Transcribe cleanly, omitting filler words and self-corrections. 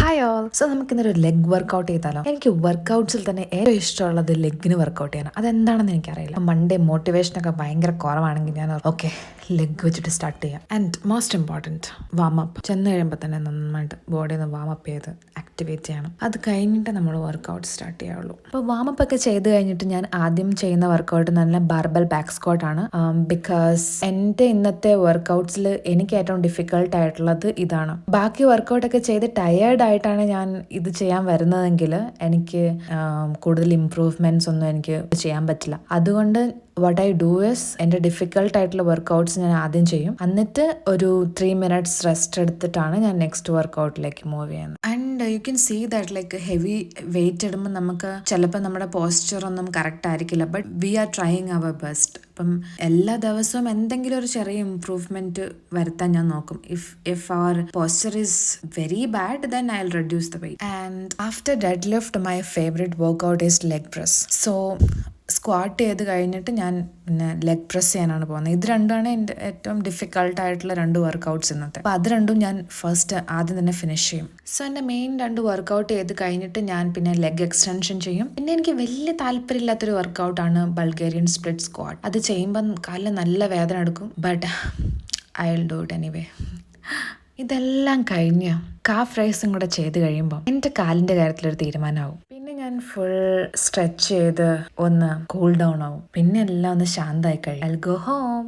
Hi all. So നമുക്കിന്നൊരു leg workout ചെയ്താലോ? എനിക്ക് വർക്കൗട്ട്സിൽ തന്നെ ഏറ്റവും ഇഷ്ടമുള്ളത് ലെഗിന് വർക്കൗട്ട് ചെയ്യാനാണ്. അതെന്താണെന്ന് എനിക്കറിയില്ല. മൺഡേ മോട്ടിവേഷനൊക്കെ ഭയങ്കര കുറവാണെങ്കിൽ ഞാൻ ഓക്കെ ലെഗ് വെച്ചിട്ട് സ്റ്റാർട്ട് ചെയ്യാം. And most important warm up. ചെന്ന് കഴിയുമ്പോൾ തന്നെ നന്നായിട്ട് ബോഡി ഒന്ന് വാമപ്പ് ചെയ്ത് ആക്ടിവേറ്റ് ചെയ്യണം. അത് കഴിഞ്ഞിട്ട് നമ്മൾ വർക്കൗട്ട് സ്റ്റാർട്ട് ചെയ്യാവുള്ളൂ. അപ്പോൾ വാമപ്പ് ഒക്കെ ചെയ്ത് കഴിഞ്ഞിട്ട് ഞാൻ ആദ്യം ചെയ്യുന്ന വർക്കൗട്ട് നല്ല ബാർബൽ ബാക്ക് സ്ക്വാട്ട് ആണ്. ബിക്കോസ് എൻ്റെ ഇന്നത്തെ വർക്കൗട്ട്സിൽ എനിക്ക് ഏറ്റവും ഡിഫിക്കൽട്ട് ആയിട്ടുള്ളത് ഇതാണ്. ബാക്കി വർക്കൗട്ടൊക്കെ ചെയ്ത് ടയേർഡ് ആയിട്ടാണ് ഞാൻ ഇത് ചെയ്യാൻ വരുന്നതെങ്കിൽ എനിക്ക് കൂടുതൽ ഇംപ്രൂവ്മെന്റ്സ് ഒന്നും എനിക്ക് ചെയ്യാൻ പറ്റില്ല. അതുകൊണ്ട് വാട്ട് ഐ ഡു ഇസ് എൻ്റെ ഡിഫിക്കൽട്ട് ആയിട്ടുള്ള വർക്കൗട്ട്സ് ഞാൻ ആദ്യം ചെയ്യും. എന്നിട്ട് ഒരു 3 minutes റെസ്റ്റ് എടുത്തിട്ടാണ് ഞാൻ നെക്സ്റ്റ് വർക്കൗട്ടിലേക്ക് മൂവ് ചെയ്യുന്നത്. And you can see that like heavy weight ഇടുമ്പോൾ നമുക്ക് ചിലപ്പോൾ നമ്മുടെ പോസ്ചർ ഒന്നും കറക്റ്റ് ആയിരിക്കില്ല. But we are trying our best. അപ്പം എല്ലാ ദിവസവും എന്തെങ്കിലും ഒരു ചെറിയ ഇംപ്രൂവ്മെന്റ് വരുത്താൻ ഞാൻ നോക്കും. If our posture is very bad then I will reduce the weight. And after deadlift my favourite workout is leg press. So squat ചെയ്ത് കഴിഞ്ഞിട്ട് ഞാൻ പിന്നെ ലെഗ് പ്രസ് ചെയ്യാനാണ് പോകുന്നത്. ഇത് രണ്ടാണ് എൻ്റെ ഏറ്റവും ഡിഫിക്കൽട്ട് ആയിട്ടുള്ള 2 വർക്കൗട്ട്സ് ഇന്നത്തെ. അപ്പോൾ അത് രണ്ടും ഞാൻ ഫസ്റ്റ് ആദ്യം തന്നെ ഫിനിഷ് ചെയ്യും. സോ എൻ്റെ മെയിൻ 2 വർക്കൗട്ട് ചെയ്ത് കഴിഞ്ഞിട്ട് ഞാൻ പിന്നെ ലെഗ് എക്സ്റ്റൻഷൻ ചെയ്യും. പിന്നെ എനിക്ക് വലിയ താല്പര്യമില്ലാത്തൊരു വർക്കൗട്ടാണ് ബൾഗേറിയൻ സ്പ്ലിറ്റ് സ്ക്വാട്ട്. അത് ചെയ്യുമ്പം കാലിൽ നല്ല വേദന എടുക്കും. But I will do it anyway. ഇതെല്ലാം കഴിഞ്ഞ് കാഫ് റൈസും കൂടെ ചെയ്ത് കഴിയുമ്പോൾ എൻ്റെ കാലിൻ്റെ കാര്യത്തിലൊരു തീരുമാനമാവും. പിന്നെ ഞാൻ ഫുൾ സ്ട്രെച്ച് ചെയ്ത് ഒന്ന് കൂൾ ഡൗൺ ആവും. പിന്നെ എല്ലാം ഒന്ന് ശാന്തമായി കഴിയും. I will go home.